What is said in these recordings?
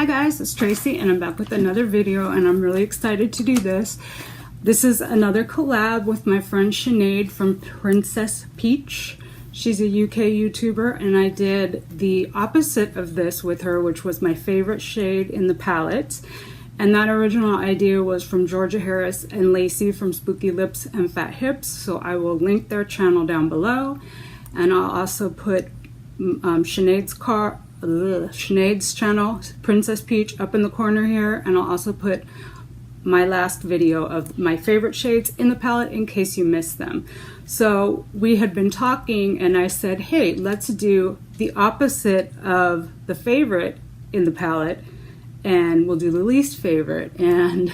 Hi guys, it's Tracy and I'm back with another video and I'm really excited to do this. This is another collab with my friend Sinead from Princess Peach. She's a UK YouTuber and I did the opposite of this with her, which was my favorite shade in the palette. And that original idea was from Georgia Harris and Lacey from Spooky Lips and Fat Hips. So I will link their channel down below. And I'll also put Sinead's channel, Princess Peach, up in the corner here, and I'll also put my last video of my favorite shades in the palette in case you missed them. So we had been talking and I said, hey, let's do the opposite of the favorite in the palette and we'll do the least favorite. And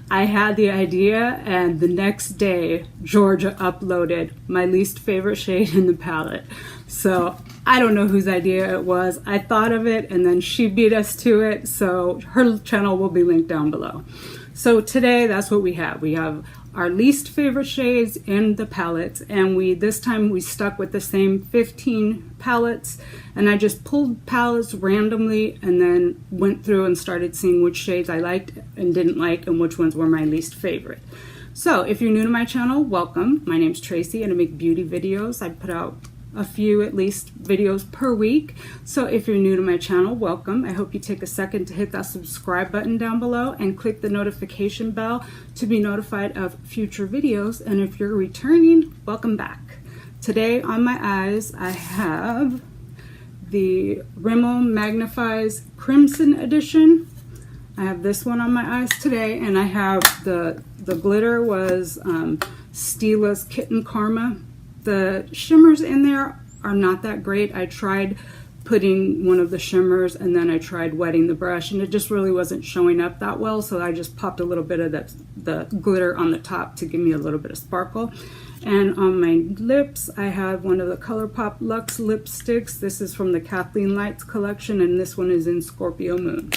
I had the idea and the next day Georgia uploaded my least favorite shade in the palette. So I don't know whose idea it was. I thought of it and then she beat us to it. So her channel will be linked down below. So today that's what we have. We have our least favorite shades in the palettes, and this time we stuck with the same 15 palettes, and I just pulled palettes randomly and then went through and started seeing which shades I liked and didn't like and which ones were my least favorite. So if you're new to my channel, welcome. My name's Tracy and I make beauty videos. I put out a few at least videos per week. So if you're new to my channel, welcome. I hope you take a second to hit that subscribe button down below and click the notification bell to be notified of future videos. And if you're returning, welcome back. Today on my eyes, I have the Rimmel Magnif'Eyes Crimson Edition. I have this one on my eyes today, and I have the glitter was Stila's Kitten Karma. The shimmers in there are not that great. I tried putting one of the shimmers and then I tried wetting the brush and it just really wasn't showing up that well, so I just popped a little bit of the glitter on the top to give me a little bit of sparkle. And on my lips I have one of the ColourPop Luxe lipsticks. This is from the Kathleen Lights collection and this one is in Scorpio Moon.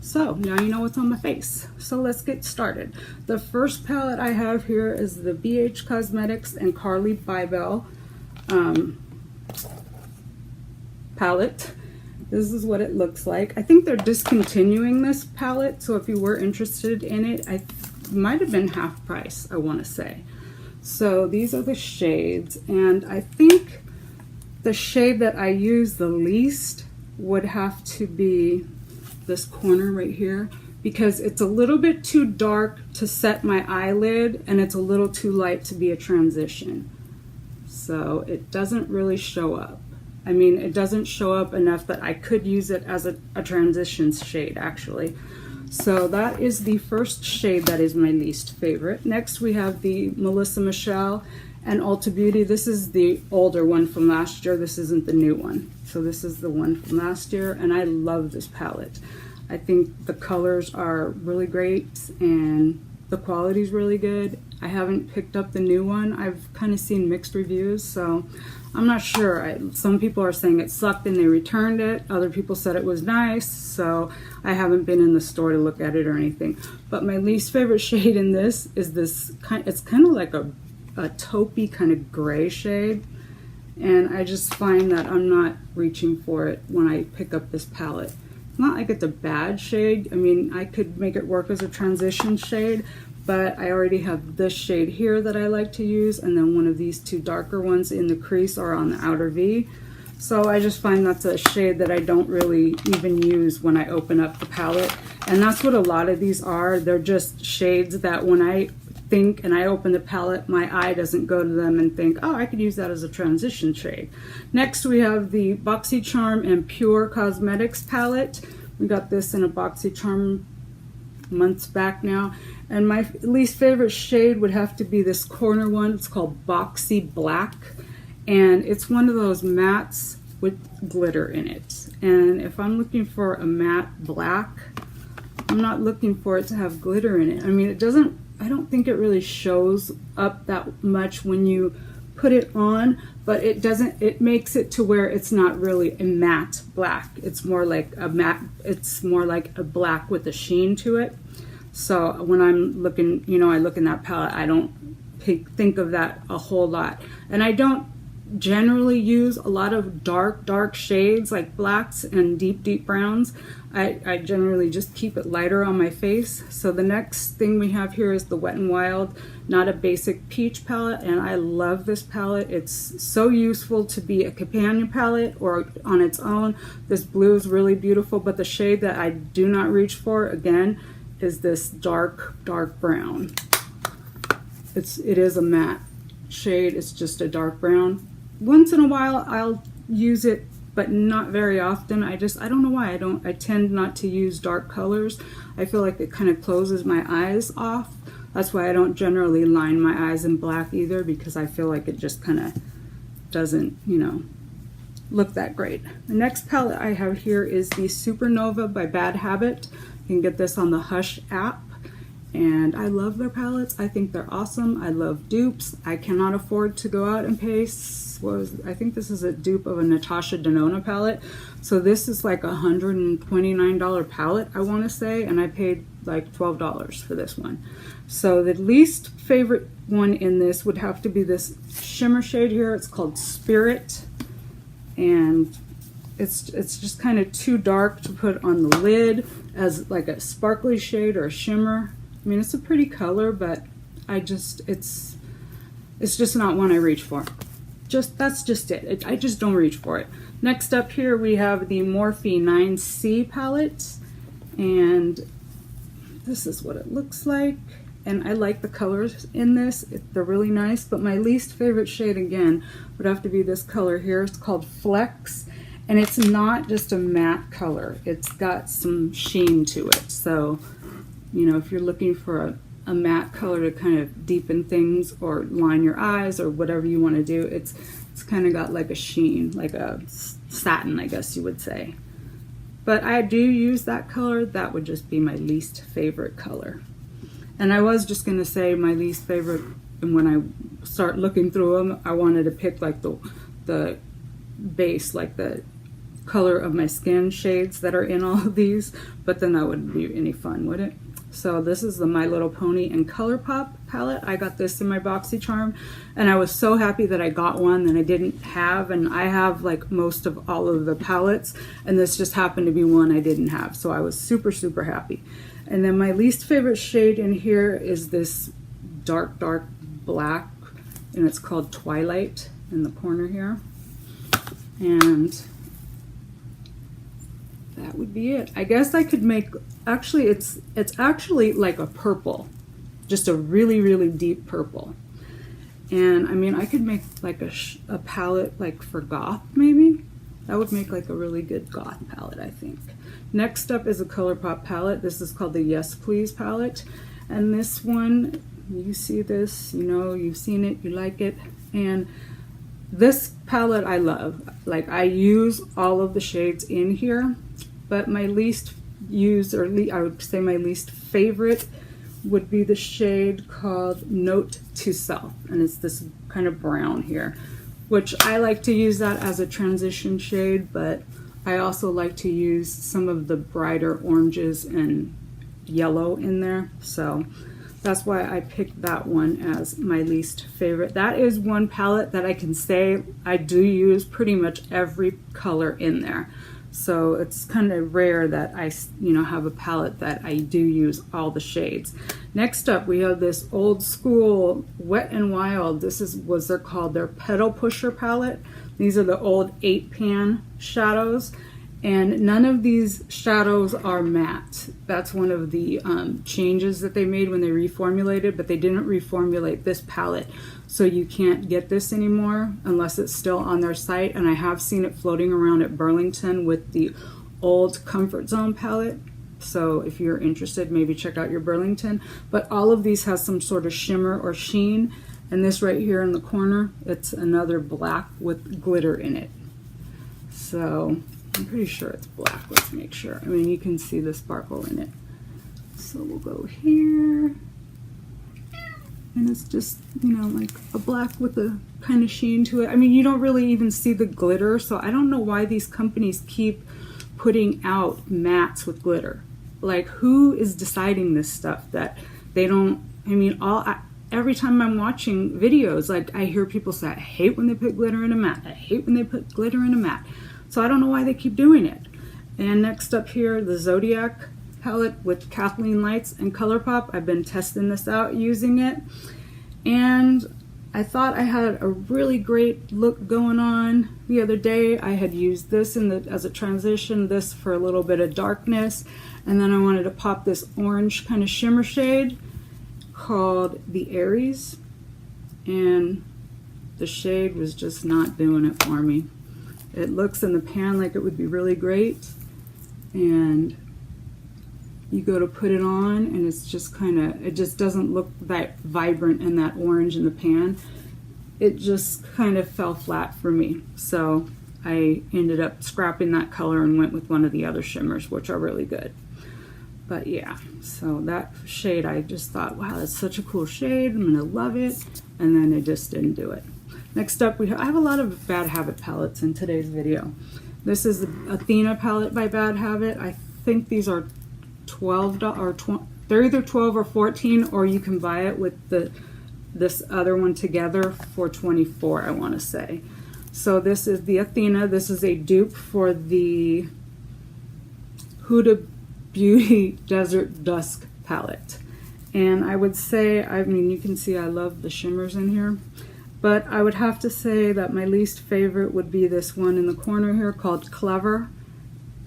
So now you know what's on my face. So let's get started. The first palette I have here is the BH Cosmetics and Carli Bybel palette. This is what it looks like. I think they're discontinuing this palette, so if you were interested in it, it might have been half price, I want to say. So these are the shades, and I think the shade that I use the least would have to be this corner right here, because it's a little bit too dark to set my eyelid and it's a little too light to be a transition, so it doesn't really show up. I mean, it doesn't show up enough that I could use it as a transition shade actually. So that is the first shade that is my least favorite. Next we have the Melissa Michelle and Ulta Beauty. This is the older one from last year. This isn't the new one. So this is the one from last year, and I love this palette. I think the colors are really great and the quality is really good. I haven't picked up the new one. I've kind of seen mixed reviews, so I'm not sure. Some people are saying it sucked and they returned it. Other people said it was nice, so I haven't been in the store to look at it or anything. But my least favorite shade in this is this it's kind of like a taupey kind of gray shade, and I just find that I'm not reaching for it when I pick up this palette. It's not like it's a bad shade. I mean, I could make it work as a transition shade, but I already have this shade here that I like to use, and then one of these two darker ones in the crease or on the outer V. So I just find that's a shade that I don't really even use when I open up the palette, and that's what a lot of these are. They're just shades that when I think and I open the palette, my eye doesn't go to them and think, oh, I could use that as a transition shade. Next we have the Boxycharm and PUR Cosmetics palette. We got this in a Boxycharm months back now, and my least favorite shade would have to be this corner one. It's called Boxy Black, and it's one of those mattes with glitter in it. And if I'm looking for a matte black, I'm not looking for it to have glitter in it. I mean, I don't think it really shows up that much when you put it on, but it makes it to where it's not really a matte black. It's more like a matte, it's more like a black with a sheen to it. So when I'm looking, I look in that palette, I don't think of that a whole lot. And I don't generally use a lot of dark shades like blacks and deep browns. I generally just keep it lighter on my face. So the next thing we have here is the Wet n Wild Not a Basic Peach palette, and I love this palette. It's so useful to be a companion palette or on its own. This blue is really beautiful, but the shade that I do not reach for, again, is this dark brown. It is a matte shade. It's just a dark brown. Once in a while I'll use it, but not very often. I don't know why I tend not to use dark colors. I feel like it kind of closes my eyes off. That's why I don't generally line my eyes in black either, because I feel like it just kind of doesn't, you know, look that great. The next palette I have here is the Supernova by Bad Habit. You can get this on the Hush app. And I love their palettes. I think they're awesome. I love dupes. I cannot afford to go out and pay. I think this is a dupe of a Natasha Denona palette. So this is like a $129 palette, I want to say, and I paid like $12 for this one. So the least favorite one in this would have to be this shimmer shade here. It's called Spirit, and it's just kind of too dark to put on the lid as like a sparkly shade or a shimmer. I mean, it's a pretty color, but it's just not one I reach for. That's just it. I just don't reach for it. Next up here we have the Morphe 9C palette, and this is what it looks like. And I like the colors in this. They're really nice, but my least favorite shade, again, would have to be this color here. It's called Flex, and it's not just a matte color. It's got some sheen to it. So, you know, if you're looking for a matte color to kind of deepen things or line your eyes or whatever you want to do, it's kind of got like a sheen, like a satin, I guess you would say. But I do use that color. That would just be my least favorite color. And I was just going to say my least favorite, and when I start looking through them, I wanted to pick like the base, like the color of my skin shades that are in all of these, but then that wouldn't be any fun, would it? So this is the My Little Pony and ColourPop palette. I got this in my BoxyCharm, and I was so happy that I got one that I didn't have, and I have like most of all of the palettes, and this just happened to be one I didn't have, so I was super happy. And then my least favorite shade in here is this dark black, and it's called Twilight in the corner here. And that would be it. I guess I could make, actually it's actually like a purple, just a really deep purple. And I mean, I could make like a palette like for goth maybe. That would make like a really good goth palette, I think. Next up is a ColourPop palette. This is called the Yes Please palette. And this one, you see this, you know, you've seen it, you like it. And this palette I love. Like, I use all of the shades in here, but my least used, or I would say my least favorite, would be the shade called Note to Self. And it's this kind of brown here, which I like to use that as a transition shade, but I also like to use some of the brighter oranges and yellow in there. So that's why I picked that one as my least favorite. That is one palette that I can say I do use pretty much every color in there. So it's kind of rare that I, you know, have a palette that I do use all the shades. Next up, we have this old school Wet n Wild. This is what they're called, their Petal Pusher palette. These are the old 8-pan shadows, and none of these shadows are matte. That's one of the changes that they made when they reformulated, but they didn't reformulate this palette. So you can't get this anymore unless it's still on their site, and I have seen it floating around at Burlington with the old Comfort Zone palette. So if you're interested, maybe check out your Burlington. But all of these has some sort of shimmer or sheen, and this right here in the corner, it's another black with glitter in it. So I'm pretty sure it's black. Let's make sure. I mean, you can see the sparkle in it. So we'll go here. And it's just, you know, like a black with a kind of sheen to it. I mean, you don't really even see the glitter, so I don't know why these companies keep putting out mattes with glitter. Like, who is deciding this stuff that they don't, I mean, every time I'm watching videos, like I hear people say, I hate when they put glitter in a matte. I hate when they put glitter in a matte. So I don't know why they keep doing it. And next up here, the Zodiac palette with Kathleen lights and ColourPop. I've been testing this out using it. And I thought I had a really great look going on the other day. I had used this as a transition, this for a little bit of darkness, and then I wanted to pop this orange kind of shimmer shade called the Aries, and the shade was just not doing it for me. It looks in the pan like it would be really great, and you go to put it on and it's just it just doesn't look that vibrant in that orange in the pan. It just kind of fell flat for me. So I ended up scrapping that color and went with one of the other shimmers, which are really good. But yeah, so that shade, I just thought, wow, that's such a cool shade. I'm gonna love it. And then it just didn't do it. Next up, I have a lot of Bad Habit palettes in today's video. This is the Athena palette by Bad Habit. I think these are $12 or they're either 12 or 14, or you can buy it with this other one together for 24, I want to say. So this is the Athena. This is a dupe for the Huda Beauty Desert Dusk palette. And I would say, I mean, you can see I love the shimmers in here, but I would have to say that my least favorite would be this one in the corner here called Clever.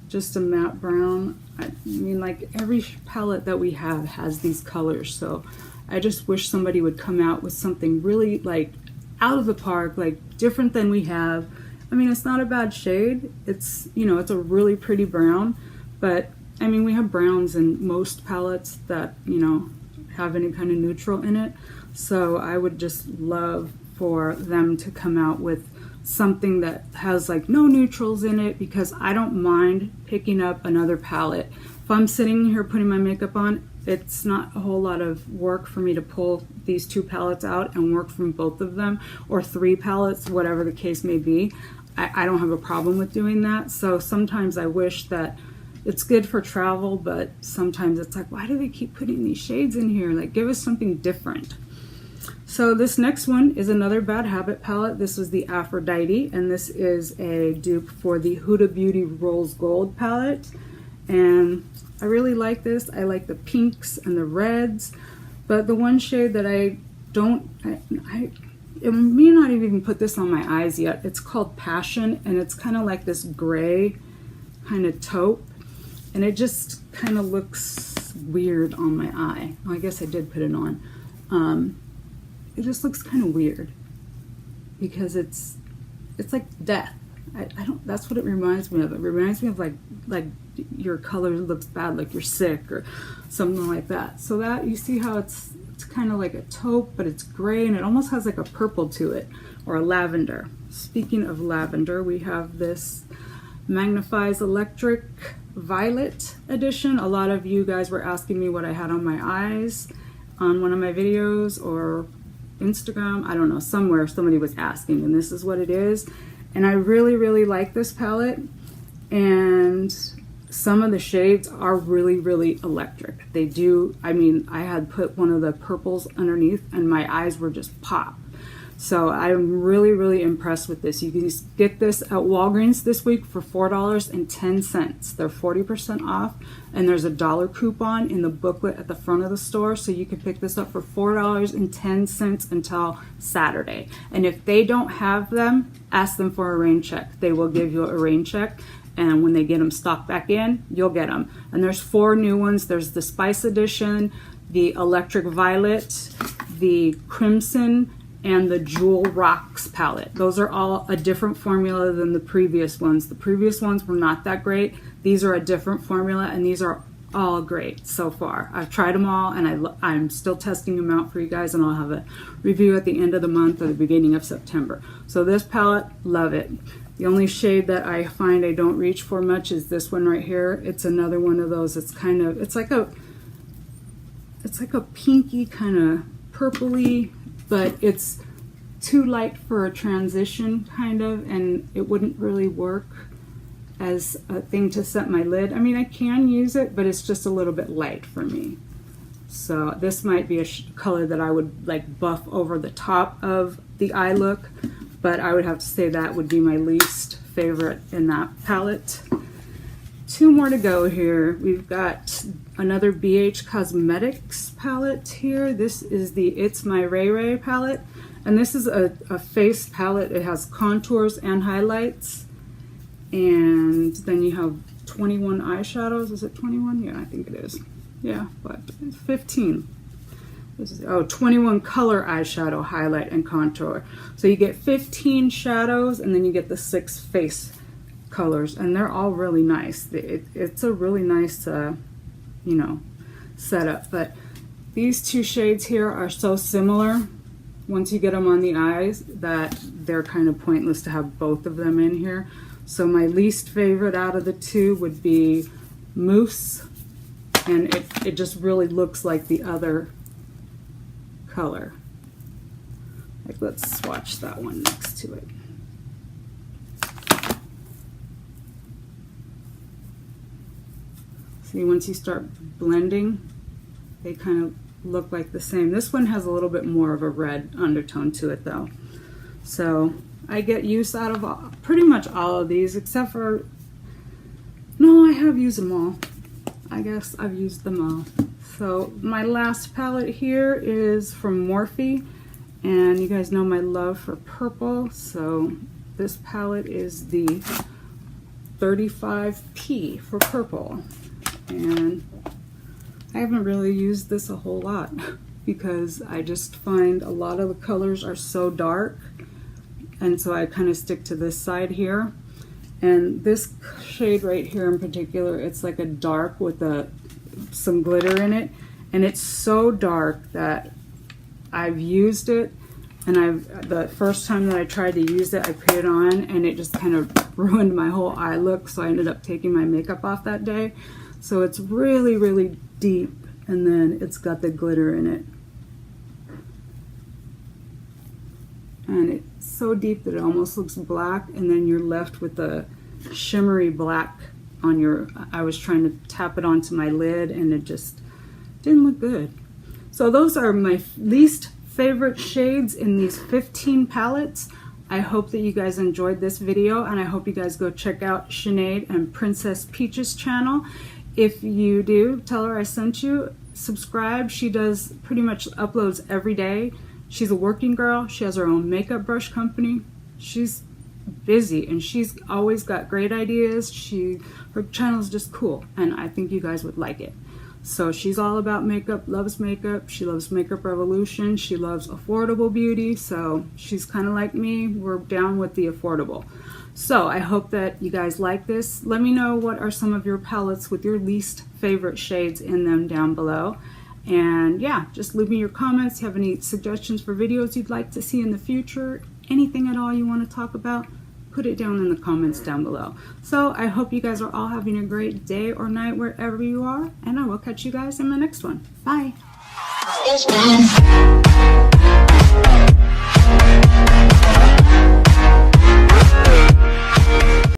Just a matte brown. I mean, like every palette that we have has these colors, so I just wish somebody would come out with something really like out of the park, like different than we have. I mean, it's not a bad shade. It's, you know, it's a really pretty brown, but I mean, we have browns in most palettes that, you know, have any kind of neutral in it. So I would just love for them to come out with something that has like no neutrals in it, because I don't mind picking up another palette. If I'm sitting here putting my makeup on, it's not a whole lot of work for me to pull these two palettes out and work from both of them, or 3 palettes, whatever the case may be. I don't have a problem with doing that. So sometimes I wish that it's good for travel, but sometimes it's like, why do they keep putting these shades in here? Like, give us something different. So this next one is another Bad Habit palette. This is the Aphrodite, and this is a dupe for the Huda Beauty Rose Gold palette. And I really like this. I like the pinks and the reds, but the one shade that I don't, it may not even put this on my eyes yet. It's called Passion, and it's kind of like this gray kind of taupe, and it just kind of looks weird on my eye. Well, I guess I did put it on. It just looks kind of weird because it's like death. I don't, that's what it reminds me of. It reminds me of like your color looks bad, like you're sick or something like that. So that, you see how it's kind of like a taupe, but it's gray, and it almost has like a purple to it, or a lavender. Speaking of lavender, we have this Magnif'Eyes Electric Violet edition. A lot of you guys were asking me what I had on my eyes on one of my videos or Instagram. I don't know, somewhere somebody was asking, and this is what it is. And I really, really like this palette, and some of the shades are really, really electric. They do, I mean, I had put one of the purples underneath and my eyes were just pop. So I'm really, really impressed with this. You can get this at Walgreens this week for $4.10. They're 40% off, and there's a $1 coupon in the booklet at the front of the store, so you can pick this up for $4.10 until Saturday. And if they don't have them, ask them for a rain check. They will give you a rain check, and when they get them stocked back in, you'll get them. And there's 4 new ones. There's the Spice Edition, the Electric Violet, the Crimson, and the Jewel Rocks palette. Those are all a different formula than the previous ones. The previous ones were not that great. These are a different formula, and these are all great so far. I've tried them all, and I'm still testing them out for you guys, and I'll have a review at the end of the month or the beginning of September. So this palette, love it. The only shade that I find I don't reach for much is this one right here. It's another one of those. It's kind of, it's like a pinky kind of purpley, but it's too light for a transition kind of, and it wouldn't really work as a thing to set my lid. I mean, I can use it, but it's just a little bit light for me. So this might be a color that I would like buff over the top of the eye look, but I would have to say that would be my least favorite in that palette. Two more to go here. We've got another BH Cosmetics palette here. This is the It's My Raye palette, and this is a face palette. It has contours and highlights, and then you have 21 eyeshadows. Is it 21? Yeah, I think it is. Yeah, but 15. This is, 21 color eyeshadow, highlight, and contour. So you get 15 shadows, and then you get the 6 face colors, and they're all really nice. It's a really nice, you know, setup. But these two shades here are so similar once you get them on the eyes that they're kind of pointless to have both of them in here. So my least favorite out of the two would be Mousse, and it just really looks like the other color. Like, let's swatch that one next to it. See, once you start blending, they kind of look like the same. This one has a little bit more of a red undertone to it though. So I get use out of pretty much all of these, except for, no, I have used them all. I guess I've used them all. So my last palette here is from Morphe, and you guys know my love for purple. So this palette is the 35P for purple. And I haven't really used this a whole lot because I just find a lot of the colors are so dark, and so I kind of stick to this side here. And this shade right here in particular, it's like a dark with some glitter in it, and it's so dark that I've used it, and the first time that I tried to use it, I put it on and it just kind of ruined my whole eye look, so I ended up taking my makeup off that day. So it's really, really deep, and then it's got the glitter in it. And it's so deep that it almost looks black, and then you're left with the shimmery black on your, I was trying to tap it onto my lid and it just didn't look good. So those are my least favorite shades in these 15 palettes. I hope that you guys enjoyed this video, and I hope you guys go check out Sinead and Princess Peach's channel. If you do, tell her I sent you. Subscribe. She does pretty much uploads every day. She's a working girl. She has her own makeup brush company. She's busy, and she's always got great ideas. Her channel is just cool, and I think you guys would like it. So she's all about makeup, loves makeup. She loves Makeup Revolution. She loves affordable beauty. So she's kind of like me. We're down with the affordable. So I hope that you guys like this. Let me know what are some of your palettes with your least favorite shades in them down below. And yeah, just leave me your comments. If you have any suggestions for videos you'd like to see in the future, anything at all you want to talk about, put it down in the comments down below. So I hope you guys are all having a great day or night wherever you are, and I will catch you guys in the next one. Bye.